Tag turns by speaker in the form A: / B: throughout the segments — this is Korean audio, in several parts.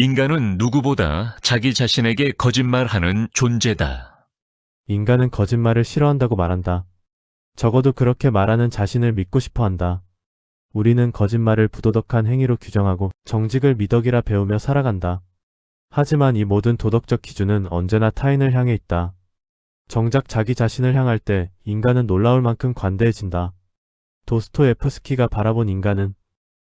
A: 인간은 누구보다 자기 자신에게 거짓말하는 존재다.
B: 인간은 거짓말을 싫어한다고 말한다. 적어도 그렇게 말하는 자신을 믿고 싶어 한다. 우리는 거짓말을 부도덕한 행위로 규정하고 정직을 미덕이라 배우며 살아간다. 하지만 이 모든 도덕적 기준은 언제나 타인을 향해 있다. 정작 자기 자신을 향할 때 인간은 놀라울 만큼 관대해진다. 도스토예프스키가 바라본 인간은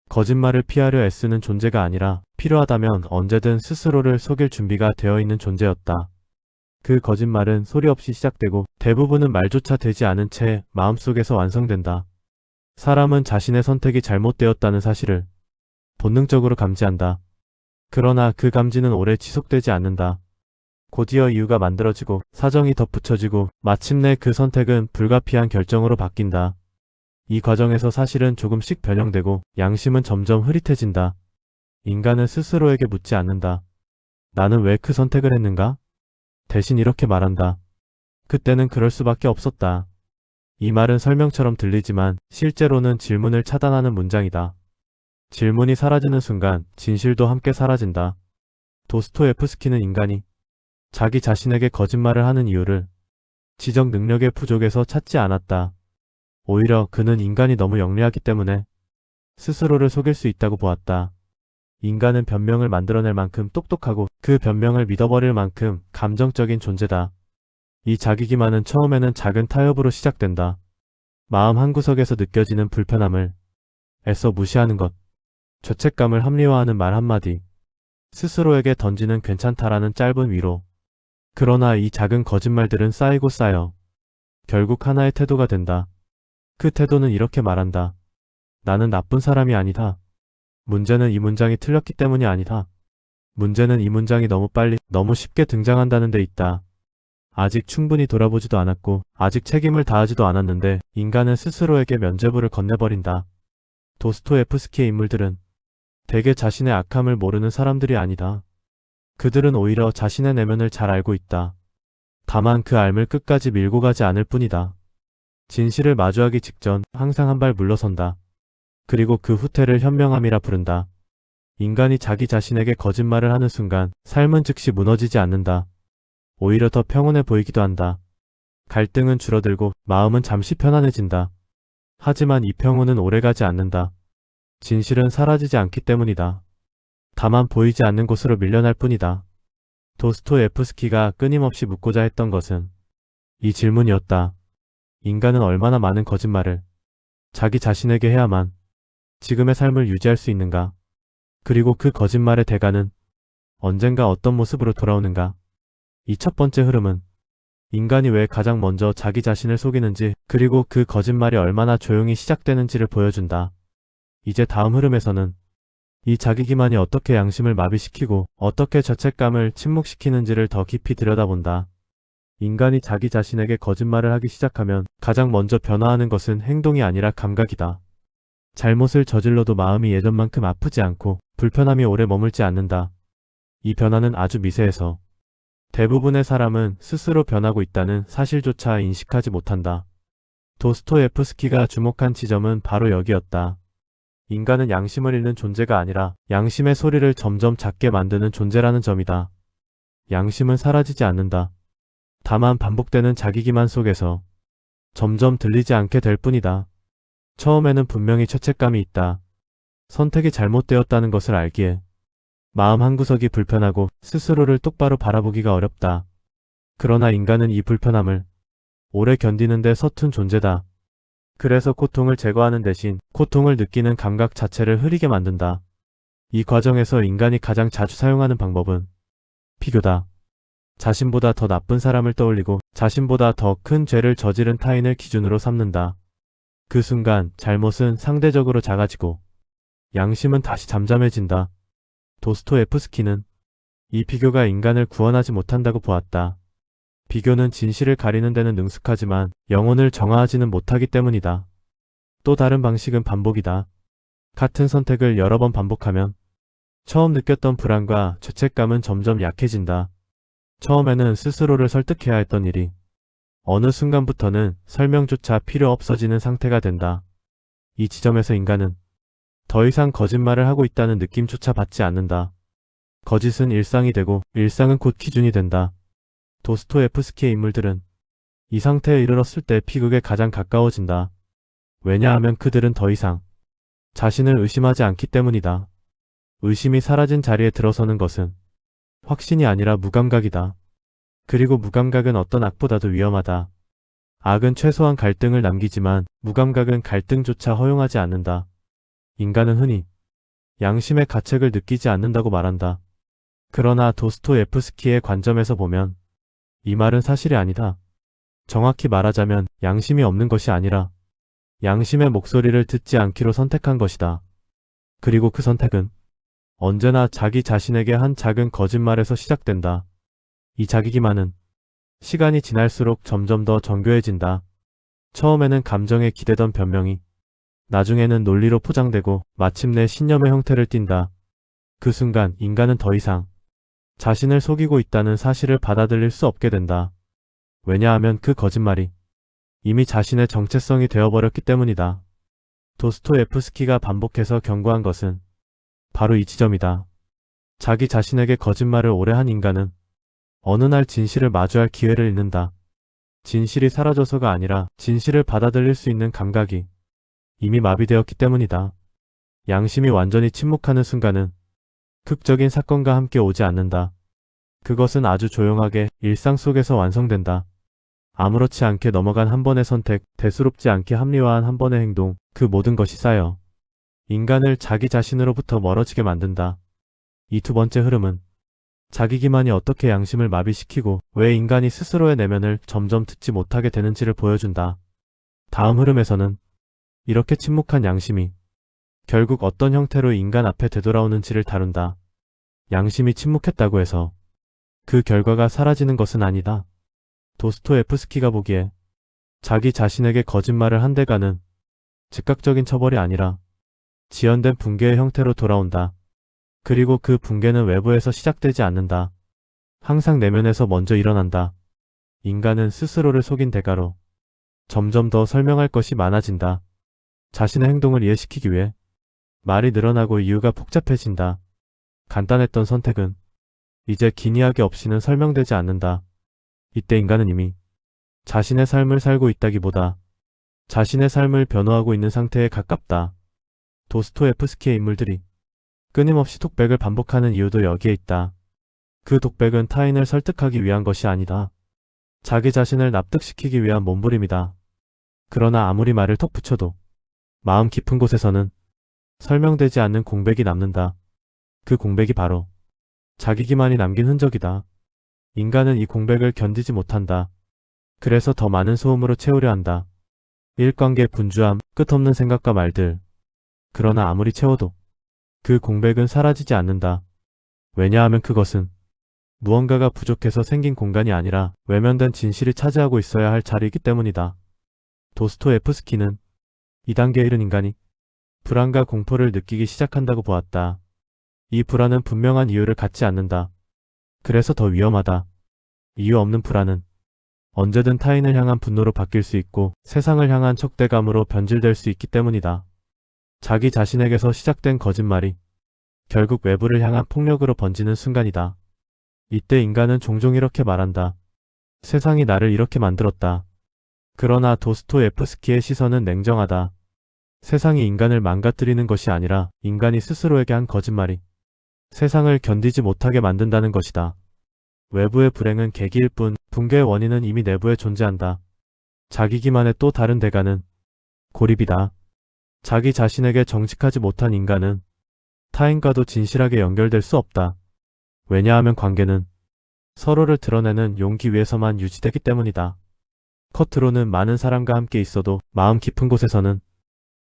B: 거짓말을 피하려 애쓰는 존재가 아니라 필요하다면 언제든 스스로를 속일 준비가 되어 있는 존재였다. 그 거짓말은 소리 없이 시작되고 대부분은 말조차 되지 않은 채 마음속에서 완성된다. 사람은 자신의 선택이 잘못되었다는 사실을 본능적으로 감지한다. 그러나 그 감지는 오래 지속되지 않는다. 곧이어 이유가 만들어지고 사정이 덧붙여지고 마침내 그 선택은 불가피한 결정으로 바뀐다. 이 과정에서 사실은 조금씩 변형되고 양심은 점점 흐릿해진다. 인간은 스스로에게 묻지 않는다. 나는 왜 그 선택을 했는가? 대신 이렇게 말한다. 그때는 그럴 수밖에 없었다. 이 말은 설명처럼 들리지만 실제로는 질문을 차단하는 문장이다. 질문이 사라지는 순간 진실도 함께 사라진다. 도스토예프스키는 인간이 자기 자신에게 거짓말을 하는 이유를 지적 능력의 부족에서 찾지 않았다. 오히려 그는 인간이 너무 영리하기 때문에 스스로를 속일 수 있다고 보았다. 인간은 변명을 만들어낼 만큼 똑똑하고 그 변명을 믿어버릴 만큼 감정적인 존재다. 이 자기기만은 처음에는 작은 타협으로 시작된다. 마음 한구석에서 느껴지는 불편함을 애써 무시하는 것, 죄책감을 합리화하는 말 한마디, 스스로에게 던지는 괜찮다라는 짧은 위로. 그러나 이 작은 거짓말들은 쌓이고 쌓여 결국 하나의 태도가 된다. 그 태도는 이렇게 말한다. 나는 나쁜 사람이 아니다. 문제는 이 문장이 틀렸기 때문이 아니다. 문제는 이 문장이 너무 빨리, 너무 쉽게 등장한다는 데 있다. 아직 충분히 돌아보지도 않았고 아직 책임을 다하지도 않았는데 인간은 스스로에게 면죄부를 건네버린다. 도스토예프스키의 인물들은 대개 자신의 악함을 모르는 사람들이 아니다. 그들은 오히려 자신의 내면을 잘 알고 있다. 다만 그 알을 끝까지 밀고 가지 않을 뿐이다. 진실을 마주하기 직전 항상 한 발 물러선다. 그리고 그 후퇴를 현명함이라 부른다. 인간이 자기 자신에게 거짓말을 하는 순간 삶은 즉시 무너지지 않는다. 오히려 더 평온해 보이기도 한다. 갈등은 줄어들고 마음은 잠시 편안해진다. 하지만 이 평온은 오래가지 않는다. 진실은 사라지지 않기 때문이다. 다만 보이지 않는 곳으로 밀려날 뿐이다. 도스토예프스키가 끊임없이 묻고자 했던 것은 이 질문이었다. 인간은 얼마나 많은 거짓말을 자기 자신에게 해야만 지금의 삶을 유지할 수 있는가? 그리고 그 거짓말의 대가는 언젠가 어떤 모습으로 돌아오는가? 이 첫 번째 흐름은 인간이 왜 가장 먼저 자기 자신을 속이는지 그리고 그 거짓말이 얼마나 조용히 시작되는지를 보여준다. 이제 다음 흐름에서는 이 자기기만이 어떻게 양심을 마비시키고 어떻게 죄책감을 침묵시키는지를 더 깊이 들여다본다. 인간이 자기 자신에게 거짓말을 하기 시작하면 가장 먼저 변화하는 것은 행동이 아니라 감각이다. 잘못을 저질러도 마음이 예전만큼 아프지 않고 불편함이 오래 머물지 않는다. 이 변화는 아주 미세해서 대부분의 사람은 스스로 변하고 있다는 사실조차 인식하지 못한다. 도스토예프스키가 주목한 지점은 바로 여기였다. 인간은 양심을 잃는 존재가 아니라 양심의 소리를 점점 작게 만드는 존재라는 점이다. 양심은 사라지지 않는다. 다만 반복되는 자기기만 속에서 점점 들리지 않게 될 뿐이다. 처음에는 분명히 죄책감이 있다. 선택이 잘못되었다는 것을 알기에 마음 한구석이 불편하고 스스로를 똑바로 바라보기가 어렵다. 그러나 인간은 이 불편함을 오래 견디는데 서툰 존재다. 그래서 고통을 제거하는 대신 고통을 느끼는 감각 자체를 흐리게 만든다. 이 과정에서 인간이 가장 자주 사용하는 방법은 비교다. 자신보다 더 나쁜 사람을 떠올리고 자신보다 더 큰 죄를 저지른 타인을 기준으로 삼는다. 그 순간 잘못은 상대적으로 작아지고 양심은 다시 잠잠해진다. 도스토예프스키는 이 비교가 인간을 구원하지 못한다고 보았다. 비교는 진실을 가리는 데는 능숙하지만 영혼을 정화하지는 못하기 때문이다. 또 다른 방식은 반복이다. 같은 선택을 여러 번 반복하면 처음 느꼈던 불안과 죄책감은 점점 약해진다. 처음에는 스스로를 설득해야 했던 일이 어느 순간부터는 설명조차 필요 없어지는 상태가 된다. 이 지점에서 인간은 더 이상 거짓말을 하고 있다는 느낌조차 받지 않는다. 거짓은 일상이 되고 일상은 곧 기준이 된다. 도스토옙스키의 인물들은 이 상태에 이르렀을 때 비극에 가장 가까워진다. 왜냐하면 그들은 더 이상 자신을 의심하지 않기 때문이다. 의심이 사라진 자리에 들어서는 것은 확신이 아니라 무감각이다. 그리고 무감각은 어떤 악보다도 위험하다. 악은 최소한 갈등을 남기지만 무감각은 갈등조차 허용하지 않는다. 인간은 흔히 양심의 가책을 느끼지 않는다고 말한다. 그러나 도스토옙스키의 관점에서 보면 이 말은 사실이 아니다. 정확히 말하자면 양심이 없는 것이 아니라 양심의 목소리를 듣지 않기로 선택한 것이다. 그리고 그 선택은 언제나 자기 자신에게 한 작은 거짓말에서 시작된다. 이 자기 기만은 시간이 지날수록 점점 더 정교해진다. 처음에는 감정에 기대던 변명이 나중에는 논리로 포장되고 마침내 신념의 형태를 띈다. 그 순간 인간은 더 이상 자신을 속이고 있다는 사실을 받아들일 수 없게 된다. 왜냐하면 그 거짓말이 이미 자신의 정체성이 되어버렸기 때문이다. 도스토옙스키가 반복해서 경고한 것은 바로 이 지점이다. 자기 자신에게 거짓말을 오래 한 인간은 어느 날 진실을 마주할 기회를 잃는다. 진실이 사라져서가 아니라 진실을 받아들일 수 있는 감각이 이미 마비되었기 때문이다. 양심이 완전히 침묵하는 순간은 극적인 사건과 함께 오지 않는다. 그것은 아주 조용하게 일상 속에서 완성된다. 아무렇지 않게 넘어간 한 번의 선택, 대수롭지 않게 합리화한 한 번의 행동, 그 모든 것이 쌓여 인간을 자기 자신으로부터 멀어지게 만든다. 이 두 번째 흐름은 자기 기만이 어떻게 양심을 마비시키고 왜 인간이 스스로의 내면을 점점 듣지 못하게 되는지를 보여준다. 다음 흐름에서는 이렇게 침묵한 양심이 결국 어떤 형태로 인간 앞에 되돌아오는지를 다룬다. 양심이 침묵했다고 해서 그 결과가 사라지는 것은 아니다. 도스토옙스키가 보기에 자기 자신에게 거짓말을 한 대가는 즉각적인 처벌이 아니라 지연된 붕괴의 형태로 돌아온다. 그리고 그 붕괴는 외부에서 시작되지 않는다. 항상 내면에서 먼저 일어난다. 인간은 스스로를 속인 대가로 점점 더 설명할 것이 많아진다. 자신의 행동을 이해시키기 위해 말이 늘어나고 이유가 복잡해진다. 간단했던 선택은 이제 긴 이야기 없이는 설명되지 않는다. 이때 인간은 이미 자신의 삶을 살고 있다기보다 자신의 삶을 변호하고 있는 상태에 가깝다. 도스토옙스키의 인물들이 끊임없이 독백을 반복하는 이유도 여기에 있다. 그 독백은 타인을 설득하기 위한 것이 아니다. 자기 자신을 납득시키기 위한 몸부림이다. 그러나 아무리 말을 턱 붙여도 마음 깊은 곳에서는 설명되지 않는 공백이 남는다. 그 공백이 바로 자기 기만이 남긴 흔적이다. 인간은 이 공백을 견디지 못한다. 그래서 더 많은 소음으로 채우려 한다. 일관계 분주함, 끝없는 생각과 말들. 그러나 아무리 채워도 그 공백은 사라지지 않는다. 왜냐하면 그것은 무언가가 부족해서 생긴 공간이 아니라 외면된 진실이 차지하고 있어야 할 자리이기 때문이다. 도스토옙스키는 이 단계에 이른 인간이 불안과 공포를 느끼기 시작한다고 보았다. 이 불안은 분명한 이유를 갖지 않는다. 그래서 더 위험하다. 이유 없는 불안은 언제든 타인을 향한 분노로 바뀔 수 있고 세상을 향한 적대감으로 변질될 수 있기 때문이다. 자기 자신에게서 시작된 거짓말이 결국 외부를 향한 폭력으로 번지는 순간이다. 이때 인간은 종종 이렇게 말한다. 세상이 나를 이렇게 만들었다. 그러나 도스토옙스키의 시선은 냉정하다. 세상이 인간을 망가뜨리는 것이 아니라 인간이 스스로에게 한 거짓말이 세상을 견디지 못하게 만든다는 것이다. 외부의 불행은 계기일 뿐 붕괴의 원인은 이미 내부에 존재한다. 자기 기만의 또 다른 대가는 고립이다. 자기 자신에게 정직하지 못한 인간은 타인과도 진실하게 연결될 수 없다. 왜냐하면 관계는 서로를 드러내는 용기 위에서만 유지되기 때문이다. 겉으로는 많은 사람과 함께 있어도 마음 깊은 곳에서는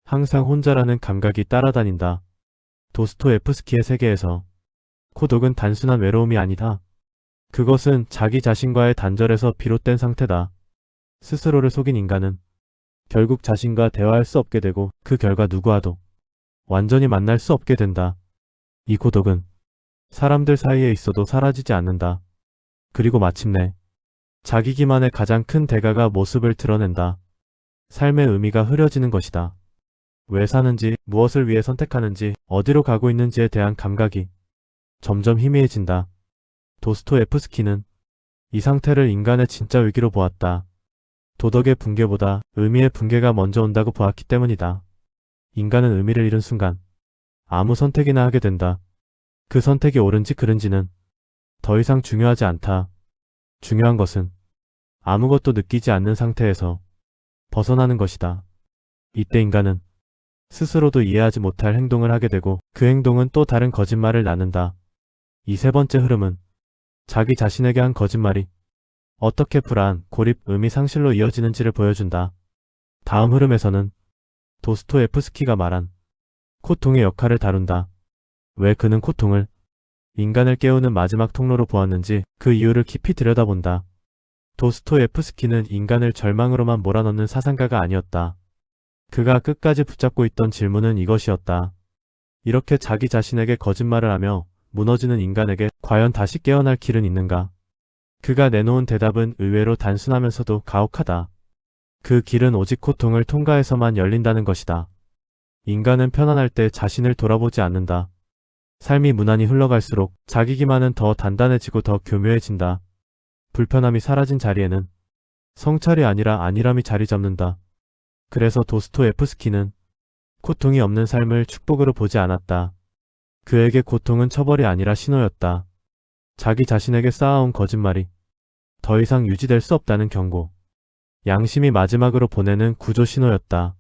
B: 항상 혼자라는 감각이 따라다닌다. 도스토옙스키의 세계에서 고독은 단순한 외로움이 아니다. 그것은 자기 자신과의 단절에서 비롯된 상태다. 스스로를 속인 인간은 결국 자신과 대화할 수 없게 되고 그 결과 누구와도 완전히 만날 수 없게 된다. 이 고독은 사람들 사이에 있어도 사라지지 않는다. 그리고 마침내 자기 기만의 가장 큰 대가가 모습을 드러낸다. 삶의 의미가 흐려지는 것이다. 왜 사는지, 무엇을 위해 선택하는지, 어디로 가고 있는지에 대한 감각이 점점 희미해진다. 도스토예프스키는 이 상태를 인간의 진짜 위기로 보았다. 도덕의 붕괴보다 의미의 붕괴가 먼저 온다고 보았기 때문이다. 인간은 의미를 잃은 순간 아무 선택이나 하게 된다. 그 선택이 옳은지 그른지는 더 이상 중요하지 않다. 중요한 것은 아무것도 느끼지 않는 상태에서 벗어나는 것이다. 이때 인간은 스스로도 이해하지 못할 행동을 하게 되고 그 행동은 또 다른 거짓말을 낳는다. 이 세 번째 흐름은 자기 자신에게 한 거짓말이 어떻게 불안, 고립, 의미 상실로 이어지는지를 보여준다. 다음 흐름에서는 도스토예프스키가 말한 고통의 역할을 다룬다. 왜 그는 고통을 인간을 깨우는 마지막 통로로 보았는지 그 이유를 깊이 들여다본다. 도스토예프스키는 인간을 절망으로만 몰아넣는 사상가가 아니었다. 그가 끝까지 붙잡고 있던 질문은 이것이었다. 이렇게 자기 자신에게 거짓말을 하며 무너지는 인간에게 과연 다시 깨어날 길은 있는가? 그가 내놓은 대답은 의외로 단순하면서도 가혹하다. 그 길은 오직 고통을 통과해서만 열린다는 것이다. 인간은 편안할 때 자신을 돌아보지 않는다. 삶이 무난히 흘러갈수록 자기 기만은 더 단단해지고 더 교묘해진다. 불편함이 사라진 자리에는 성찰이 아니라 안일함이 자리 잡는다. 그래서 도스토예프스키는 고통이 없는 삶을 축복으로 보지 않았다. 그에게 고통은 처벌이 아니라 신호였다. 자기 자신에게 쌓아온 거짓말이 더 이상 유지될 수 없다는 경고. 양심이 마지막으로 보내는 구조 신호였다.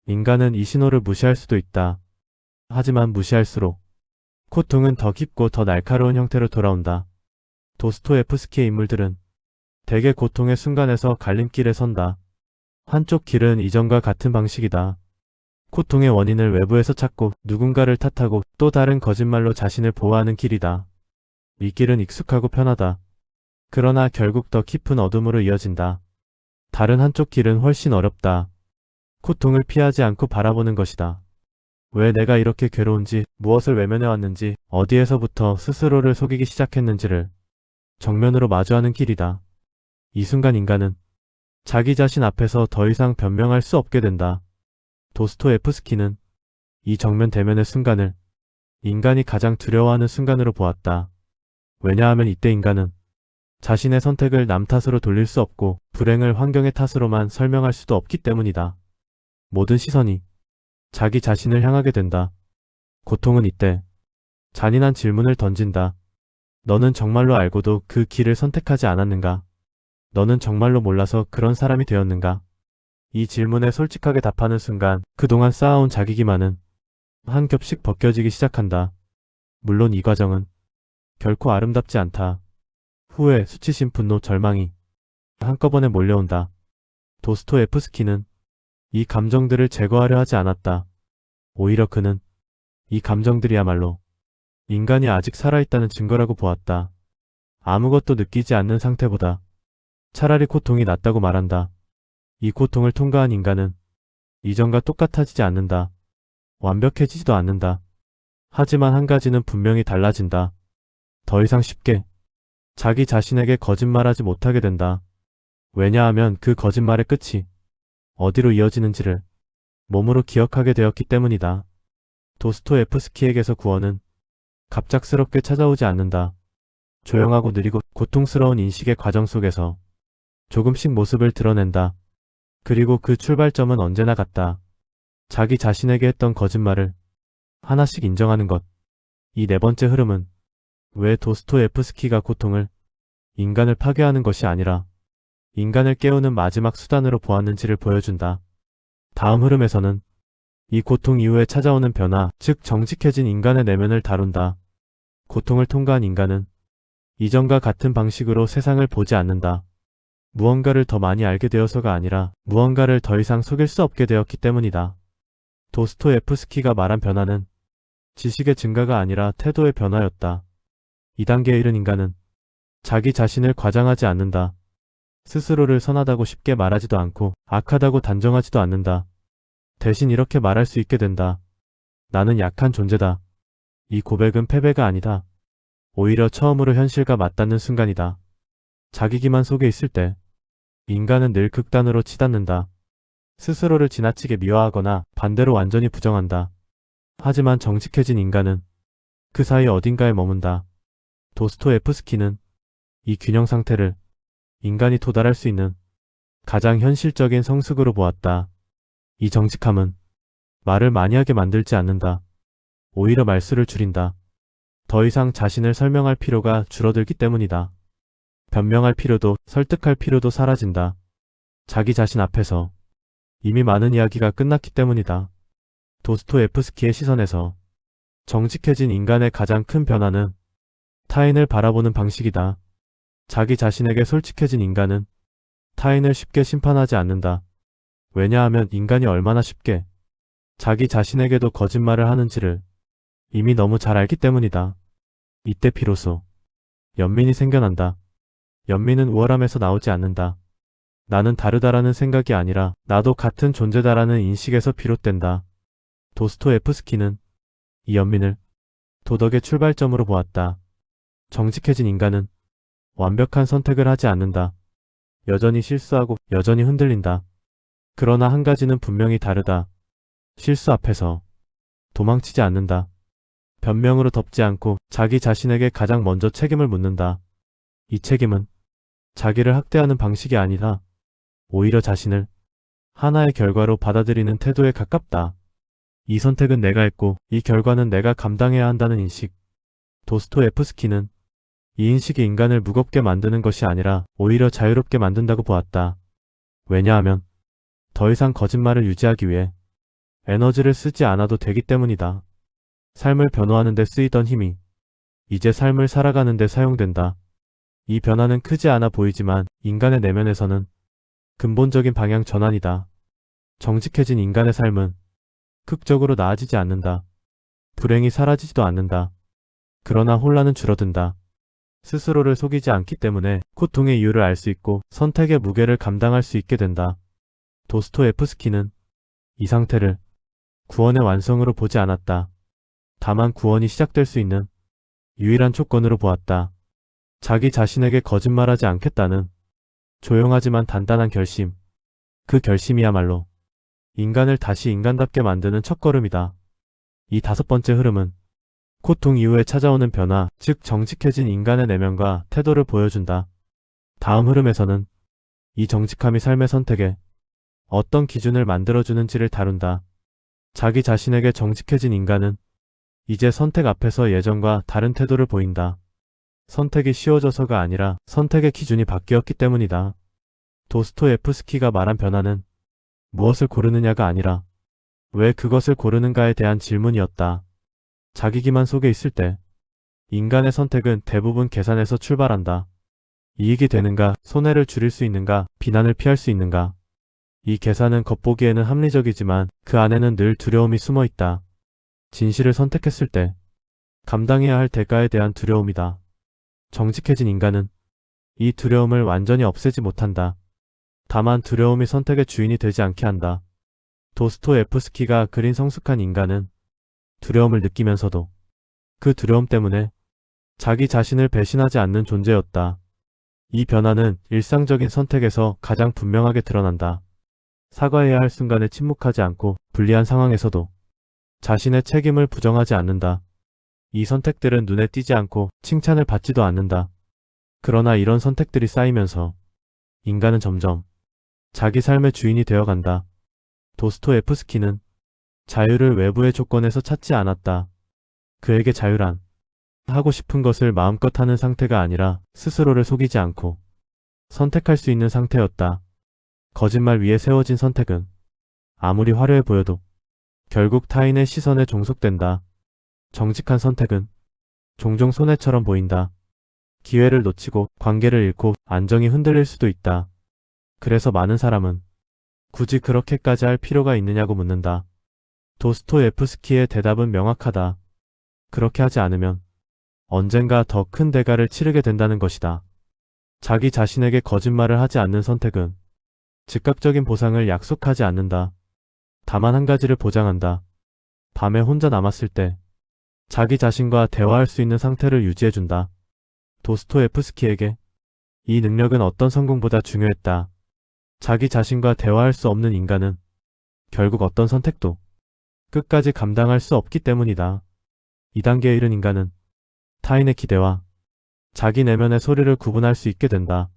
B: 인간은 이 신호를 무시할 수도 있다. 하지만 무시할수록 고통은 더 깊고 더 날카로운 형태로 돌아온다. 도스토예프스키의 인물들은 대개 고통의 순간에서 갈림길에 선다. 한쪽 길은 이전과 같은 방식이다. 고통의 원인을 외부에서 찾고 누군가를 탓하고 또 다른 거짓말로 자신을 보호하는 길이다. 이 길은 익숙하고 편하다. 그러나 결국 더 깊은 어둠으로 이어진다. 다른 한쪽 길은 훨씬 어렵다. 고통을 피하지 않고 바라보는 것이다. 왜 내가 이렇게 괴로운지, 무엇을 외면해왔는지, 어디에서부터 스스로를 속이기 시작했는지를 정면으로 마주하는 길이다. 이 순간 인간은 자기 자신 앞에서 더 이상 변명할 수 없게 된다. 도스토예프스키는 이 정면 대면의 순간을 인간이 가장 두려워하는 순간으로 보았다. 왜냐하면 이때 인간은 자신의 선택을 남 탓으로 돌릴 수 없고 불행을 환경의 탓으로만 설명할 수도 없기 때문이다. 모든 시선이 자기 자신을 향하게 된다. 고통은 이때 잔인한 질문을 던진다. 너는 정말로 알고도 그 길을 선택하지 않았는가? 너는 정말로 몰라서 그런 사람이 되었는가? 이 질문에 솔직하게 답하는 순간 그동안 쌓아온 자기 기만은 한 겹씩 벗겨지기 시작한다. 물론 이 과정은 결코 아름답지 않다. 후회, 수치심, 분노, 절망이 한꺼번에 몰려온다. 도스토예프스키는 이 감정들을 제거하려 하지 않았다. 오히려 그는 이 감정들이야말로 인간이 아직 살아있다는 증거라고 보았다. 아무것도 느끼지 않는 상태보다 차라리 고통이 낫다고 말한다. 이 고통을 통과한 인간은 이전과 똑같아지지 않는다. 완벽해지지도 않는다. 하지만 한 가지는 분명히 달라진다. 더 이상 쉽게 자기 자신에게 거짓말하지 못하게 된다. 왜냐하면 그 거짓말의 끝이 어디로 이어지는지를 몸으로 기억하게 되었기 때문이다. 도스토예프스키에게서 구원은 갑작스럽게 찾아오지 않는다. 조용하고 느리고 고통스러운 인식의 과정 속에서 조금씩 모습을 드러낸다. 그리고 그 출발점은 언제나 같다. 자기 자신에게 했던 거짓말을 하나씩 인정하는 것. 이 네 번째 흐름은 왜 도스토예프스키가 고통을 인간을 파괴하는 것이 아니라 인간을 깨우는 마지막 수단으로 보았는지를 보여준다. 다음 흐름에서는 이 고통 이후에 찾아오는 변화, 즉 정직해진 인간의 내면을 다룬다. 고통을 통과한 인간은 이전과 같은 방식으로 세상을 보지 않는다. 무언가를 더 많이 알게 되어서가 아니라 무언가를 더 이상 속일 수 없게 되었기 때문이다. 도스토예프스키가 말한 변화는 지식의 증가가 아니라 태도의 변화였다. 이 단계에 이른 인간은 자기 자신을 과장하지 않는다. 스스로를 선하다고 쉽게 말하지도 않고 악하다고 단정하지도 않는다. 대신 이렇게 말할 수 있게 된다. 나는 약한 존재다. 이 고백은 패배가 아니다. 오히려 처음으로 현실과 맞닿는 순간이다. 자기 기만 속에 있을 때 인간은 늘 극단으로 치닫는다. 스스로를 지나치게 미화하거나 반대로 완전히 부정한다. 하지만 정직해진 인간은 그 사이 어딘가에 머문다. 도스토옙스키는 이 균형 상태를 인간이 도달할 수 있는 가장 현실적인 성숙으로 보았다. 이 정직함은 말을 많이 하게 만들지 않는다. 오히려 말수를 줄인다. 더 이상 자신을 설명할 필요가 줄어들기 때문이다. 변명할 필요도 설득할 필요도 사라진다. 자기 자신 앞에서 이미 많은 이야기가 끝났기 때문이다. 도스토옙스키의 시선에서 정직해진 인간의 가장 큰 변화는 타인을 바라보는 방식이다. 자기 자신에게 솔직해진 인간은 타인을 쉽게 심판하지 않는다. 왜냐하면 인간이 얼마나 쉽게 자기 자신에게도 거짓말을 하는지를 이미 너무 잘 알기 때문이다. 이때 비로소 연민이 생겨난다. 연민은 우월함에서 나오지 않는다. 나는 다르다라는 생각이 아니라 나도 같은 존재다라는 인식에서 비롯된다. 도스토옙스키는 이 연민을 도덕의 출발점으로 보았다. 정직해진 인간은 완벽한 선택을 하지 않는다. 여전히 실수하고 여전히 흔들린다. 그러나 한 가지는 분명히 다르다. 실수 앞에서 도망치지 않는다. 변명으로 덮지 않고 자기 자신에게 가장 먼저 책임을 묻는다. 이 책임은 자기를 학대하는 방식이 아니라 오히려 자신을 하나의 결과로 받아들이는 태도에 가깝다. 이 선택은 내가 했고 이 결과는 내가 감당해야 한다는 인식. 도스토옙스키는 이 인식이 인간을 무겁게 만드는 것이 아니라 오히려 자유롭게 만든다고 보았다. 왜냐하면 더 이상 거짓말을 유지하기 위해 에너지를 쓰지 않아도 되기 때문이다. 삶을 변호하는 데 쓰이던 힘이 이제 삶을 살아가는 데 사용된다. 이 변화는 크지 않아 보이지만 인간의 내면에서는 근본적인 방향 전환이다. 정직해진 인간의 삶은 극적으로 나아지지 않는다. 불행이 사라지지도 않는다. 그러나 혼란은 줄어든다. 스스로를 속이지 않기 때문에 고통의 이유를 알 수 있고 선택의 무게를 감당할 수 있게 된다. 도스토옙스키는 이 상태를 구원의 완성으로 보지 않았다. 다만 구원이 시작될 수 있는 유일한 조건으로 보았다. 자기 자신에게 거짓말하지 않겠다는 조용하지만 단단한 결심. 그 결심이야말로 인간을 다시 인간답게 만드는 첫걸음이다. 이 다섯 번째 흐름은 고통 이후에 찾아오는 변화, 즉 정직해진 인간의 내면과 태도를 보여준다. 다음 흐름에서는 이 정직함이 삶의 선택에 어떤 기준을 만들어주는지를 다룬다. 자기 자신에게 정직해진 인간은 이제 선택 앞에서 예전과 다른 태도를 보인다. 선택이 쉬워져서가 아니라 선택의 기준이 바뀌었기 때문이다. 도스토옙스키가 말한 변화는 무엇을 고르느냐가 아니라 왜 그것을 고르는가에 대한 질문이었다. 자기 기만 속에 있을 때 인간의 선택은 대부분 계산에서 출발한다. 이익이 되는가, 손해를 줄일 수 있는가, 비난을 피할 수 있는가. 이 계산은 겉보기에는 합리적이지만 그 안에는 늘 두려움이 숨어 있다. 진실을 선택했을 때 감당해야 할 대가에 대한 두려움이다. 정직해진 인간은 이 두려움을 완전히 없애지 못한다. 다만 두려움이 선택의 주인이 되지 않게 한다. 도스토옙스키가 그린 성숙한 인간은 두려움을 느끼면서도 그 두려움 때문에 자기 자신을 배신하지 않는 존재였다. 이 변화는 일상적인 선택에서 가장 분명하게 드러난다. 사과해야 할 순간에 침묵하지 않고 불리한 상황에서도 자신의 책임을 부정하지 않는다. 이 선택들은 눈에 띄지 않고 칭찬을 받지도 않는다. 그러나 이런 선택들이 쌓이면서 인간은 점점 자기 삶의 주인이 되어간다. 도스토옙스키는 자유를 외부의 조건에서 찾지 않았다. 그에게 자유란 하고 싶은 것을 마음껏 하는 상태가 아니라 스스로를 속이지 않고 선택할 수 있는 상태였다. 거짓말 위에 세워진 선택은 아무리 화려해 보여도 결국 타인의 시선에 종속된다. 정직한 선택은 종종 손해처럼 보인다. 기회를 놓치고 관계를 잃고 안정이 흔들릴 수도 있다. 그래서 많은 사람은 굳이 그렇게까지 할 필요가 있느냐고 묻는다. 도스토옙스키의 대답은 명확하다. 그렇게 하지 않으면 언젠가 더 큰 대가를 치르게 된다는 것이다. 자기 자신에게 거짓말을 하지 않는 선택은 즉각적인 보상을 약속하지 않는다. 다만 한 가지를 보장한다. 밤에 혼자 남았을 때 자기 자신과 대화할 수 있는 상태를 유지해준다. 도스토옙스키에게 이 능력은 어떤 성공보다 중요했다. 자기 자신과 대화할 수 없는 인간은 결국 어떤 선택도 끝까지 감당할 수 없기 때문이다. 이 단계에 이른 인간은 타인의 기대와 자기 내면의 소리를 구분할 수 있게 된다.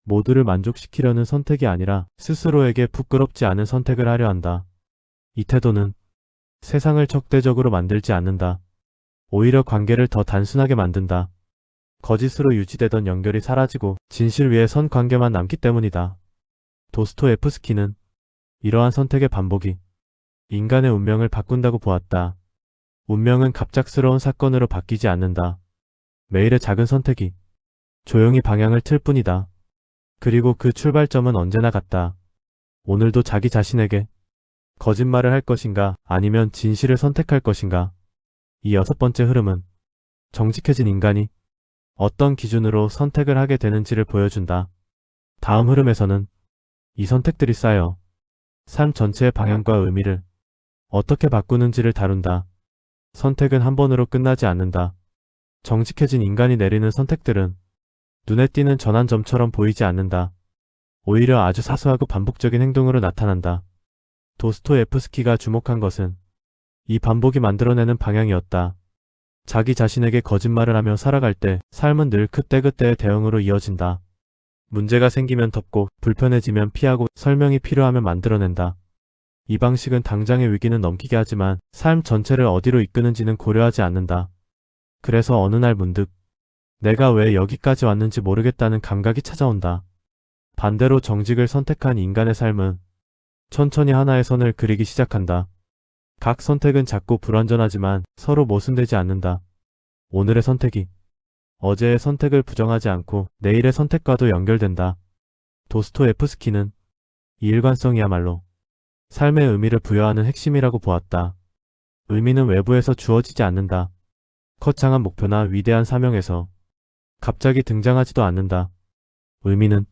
B: 모두를 만족시키려는 선택이 아니라 스스로에게 부끄럽지 않은 선택을 하려 한다. 이 태도는 세상을 적대적으로 만들지 않는다. 오히려 관계를 더 단순하게 만든다. 거짓으로 유지되던 연결이 사라지고 진실 위에 선 관계만 남기 때문이다. 도스토옙스키는 이러한 선택의 반복이 인간의 운명을 바꾼다고 보았다. 운명은 갑작스러운 사건으로 바뀌지 않는다. 매일의 작은 선택이 조용히 방향을 틀 뿐이다. 그리고 그 출발점은 언제나 같다. 오늘도 자기 자신에게 거짓말을 할 것인가 아니면 진실을 선택할 것인가. 이 6번째 흐름은 정직해진 인간이 어떤 기준으로 선택을 하게 되는지를 보여준다. 다음 흐름에서는 이 선택들이 쌓여 삶 전체의 방향과 의미를 어떻게 바꾸는지를 다룬다. 선택은 한 번으로 끝나지 않는다. 정직해진 인간이 내리는 선택들은 눈에 띄는 전환점처럼 보이지 않는다. 오히려 아주 사소하고 반복적인 행동으로 나타난다. 도스토옙스키가 주목한 것은 이 반복이 만들어내는 방향이었다. 자기 자신에게 거짓말을 하며 살아갈 때 삶은 늘 그때그때의 대응으로 이어진다. 문제가 생기면 덮고 불편해지면 피하고 설명이 필요하면 만들어낸다. 이 방식은 당장의 위기는 넘기게 하지만 삶 전체를 어디로 이끄는지는 고려하지 않는다. 그래서 어느 날 문득 내가 왜 여기까지 왔는지 모르겠다는 감각이 찾아온다. 반대로 정직을 선택한 인간의 삶은 천천히 하나의 선을 그리기 시작한다. 각 선택은 작고 불완전하지만 서로 모순되지 않는다. 오늘의 선택이 어제의 선택을 부정하지 않고 내일의 선택과도 연결된다. 도스토옙스키는 이 일관성이야말로 삶의 의미를 부여하는 핵심이라고 보았다. 의미는 외부에서 주어지지 않는다. 거창한 목표나 위대한 사명에서 갑자기 등장하지도 않는다. 의미는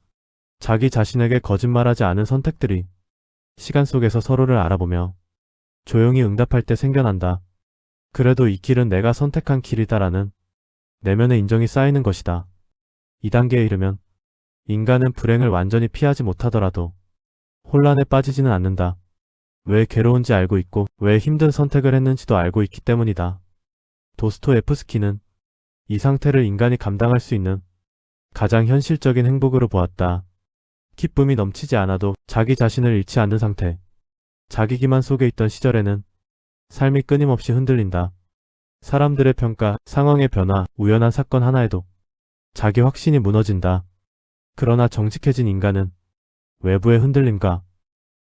B: 자기 자신에게 거짓말하지 않은 선택들이 시간 속에서 서로를 알아보며 조용히 응답할 때 생겨난다. 그래도 이 길은 내가 선택한 길이다라는 내면의 인정이 쌓이는 것이다. 이 단계에 이르면 인간은 불행을 완전히 피하지 못하더라도 혼란에 빠지지는 않는다. 왜 괴로운지 알고 있고 왜 힘든 선택을 했는지도 알고 있기 때문이다. 도스토옙스키는 이 상태를 인간이 감당할 수 있는 가장 현실적인 행복으로 보았다. 기쁨이 넘치지 않아도 자기 자신을 잃지 않는 상태. 자기 기만 속에 있던 시절에는 삶이 끊임없이 흔들린다. 사람들의 평가, 상황의 변화, 우연한 사건 하나에도 자기 확신이 무너진다. 그러나 정직해진 인간은 외부의 흔들림과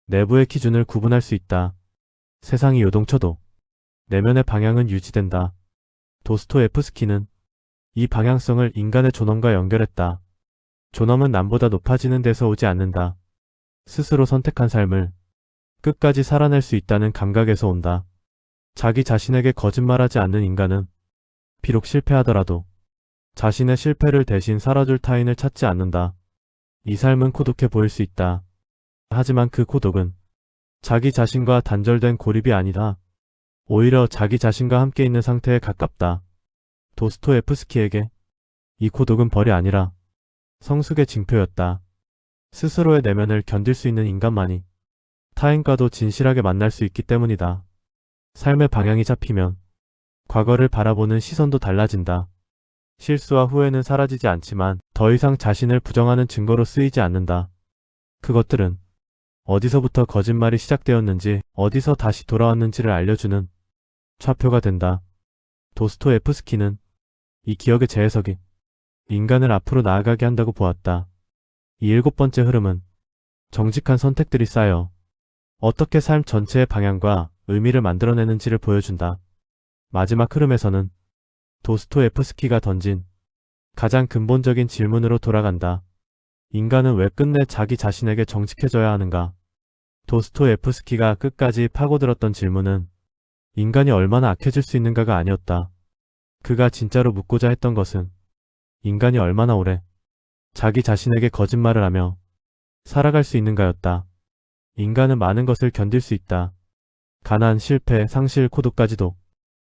B: 내부의 기준을 구분할 수 있다. 세상이 요동쳐도 내면의 방향은 유지된다. 도스토옙스키는 이 방향성을 인간의 존엄과 연결했다. 존엄은 남보다 높아지는 데서 오지 않는다. 스스로 선택한 삶을 끝까지 살아낼 수 있다는 감각에서 온다. 자기 자신에게 거짓말하지 않는 인간은 비록 실패하더라도 자신의 실패를 대신 살아줄 타인을 찾지 않는다. 이 삶은 고독해 보일 수 있다. 하지만 그 고독은 자기 자신과 단절된 고립이 아니다. 오히려 자기 자신과 함께 있는 상태에 가깝다. 도스토옙스키에게 이 고독은 벌이 아니라 성숙의 징표였다. 스스로의 내면을 견딜 수 있는 인간만이 타인과도 진실하게 만날 수 있기 때문이다. 삶의 방향이 잡히면 과거를 바라보는 시선도 달라진다. 실수와 후회는 사라지지 않지만 더 이상 자신을 부정하는 증거로 쓰이지 않는다. 그것들은 어디서부터 거짓말이 시작되었는지 어디서 다시 돌아왔는지를 알려주는 좌표가 된다. 도스토옙스키는 이 기억의 재해석이 인간을 앞으로 나아가게 한다고 보았다. 이 7번째 흐름은 정직한 선택들이 쌓여 어떻게 삶 전체의 방향과 의미를 만들어내는지를 보여준다. 마지막 흐름에서는 도스토옙스키가 던진 가장 근본적인 질문으로 돌아간다. 인간은 왜 끝내 자기 자신에게 정직해져야 하는가? 도스토옙스키가 끝까지 파고들었던 질문은 인간이 얼마나 악해질 수 있는가가 아니었다. 그가 진짜로 묻고자 했던 것은 인간이 얼마나 오래 자기 자신에게 거짓말을 하며 살아갈 수 있는가였다. 인간은 많은 것을 견딜 수 있다. 가난, 실패, 상실, 고독까지도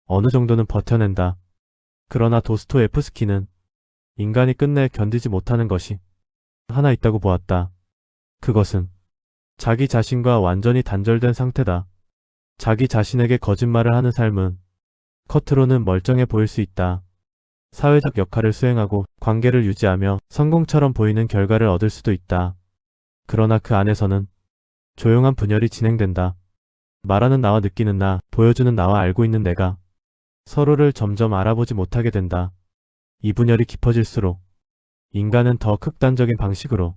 B: 어느 정도는 버텨낸다. 그러나 도스토옙스키는 인간이 끝내 견디지 못하는 것이 하나 있다고 보았다. 그것은 자기 자신과 완전히 단절된 상태다. 자기 자신에게 거짓말을 하는 삶은 겉으로는 멀쩡해 보일 수 있다. 사회적 역할을 수행하고 관계를 유지하며 성공처럼 보이는 결과를 얻을 수도 있다. 그러나 그 안에서는 조용한 분열이 진행된다. 말하는 나와 느끼는 나, 보여주는 나와 알고 있는 내가 서로를 점점 알아보지 못하게 된다. 이 분열이 깊어질수록 인간은 더 극단적인 방식으로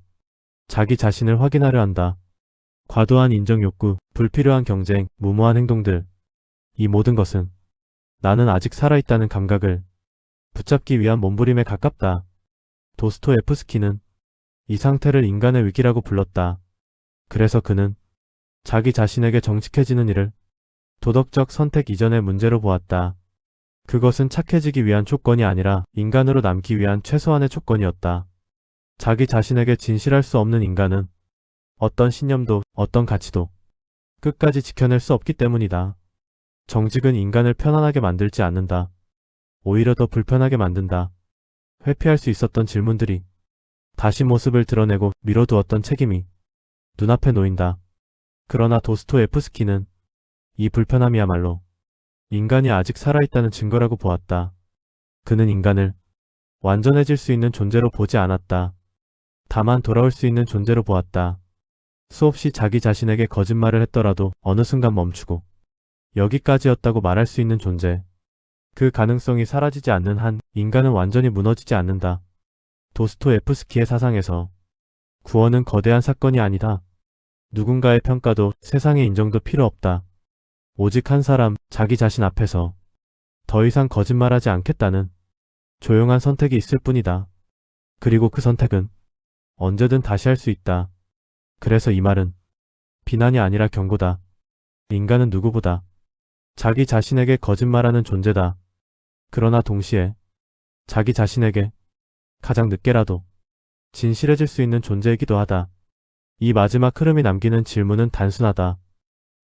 B: 자기 자신을 확인하려 한다. 과도한 인정 욕구, 불필요한 경쟁, 무모한 행동들. 이 모든 것은 나는 아직 살아있다는 감각을 붙잡기 위한 몸부림에 가깝다. 도스토옙스키는 이 상태를 인간의 위기라고 불렀다. 그래서 그는 자기 자신에게 정직해지는 일을 도덕적 선택 이전의 문제로 보았다. 그것은 착해지기 위한 조건이 아니라 인간으로 남기 위한 최소한의 조건이었다. 자기 자신에게 진실할 수 없는 인간은 어떤 신념도 어떤 가치도 끝까지 지켜낼 수 없기 때문이다. 정직은 인간을 편안하게 만들지 않는다. 오히려 더 불편하게 만든다. 회피할 수 있었던 질문들이 다시 모습을 드러내고 미뤄두었던 책임이 눈앞에 놓인다. 그러나 도스토옙스키는 이 불편함이야말로 인간이 아직 살아있다는 증거라고 보았다. 그는 인간을 완전해질 수 있는 존재로 보지 않았다. 다만 돌아올 수 있는 존재로 보았다. 수없이 자기 자신에게 거짓말을 했더라도 어느 순간 멈추고 여기까지였다고 말할 수 있는 존재. 그 가능성이 사라지지 않는 한 인간은 완전히 무너지지 않는다. 도스토옙스키의 사상에서 구원은 거대한 사건이 아니다. 누군가의 평가도 세상의 인정도 필요 없다. 오직 한 사람, 자기 자신 앞에서 더 이상 거짓말하지 않겠다는 조용한 선택이 있을 뿐이다. 그리고 그 선택은 언제든 다시 할 수 있다. 그래서 이 말은 비난이 아니라 경고다. 인간은 누구보다 자기 자신에게 거짓말하는 존재다. 그러나 동시에 자기 자신에게 가장 늦게라도 진실해질 수 있는 존재이기도 하다. 이 마지막 흐름이 남기는 질문은 단순하다.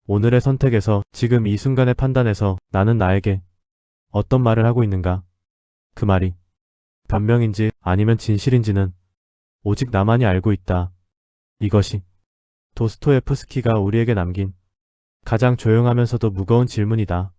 B: 오늘의 선택에서 지금 이 순간의 판단에서 나는 나에게 어떤 말을 하고 있는가? 그 말이 변명인지 아니면 진실인지는 오직 나만이 알고 있다. 이것이 도스토옙스키가 우리에게 남긴 가장 조용하면서도 무거운 질문이다.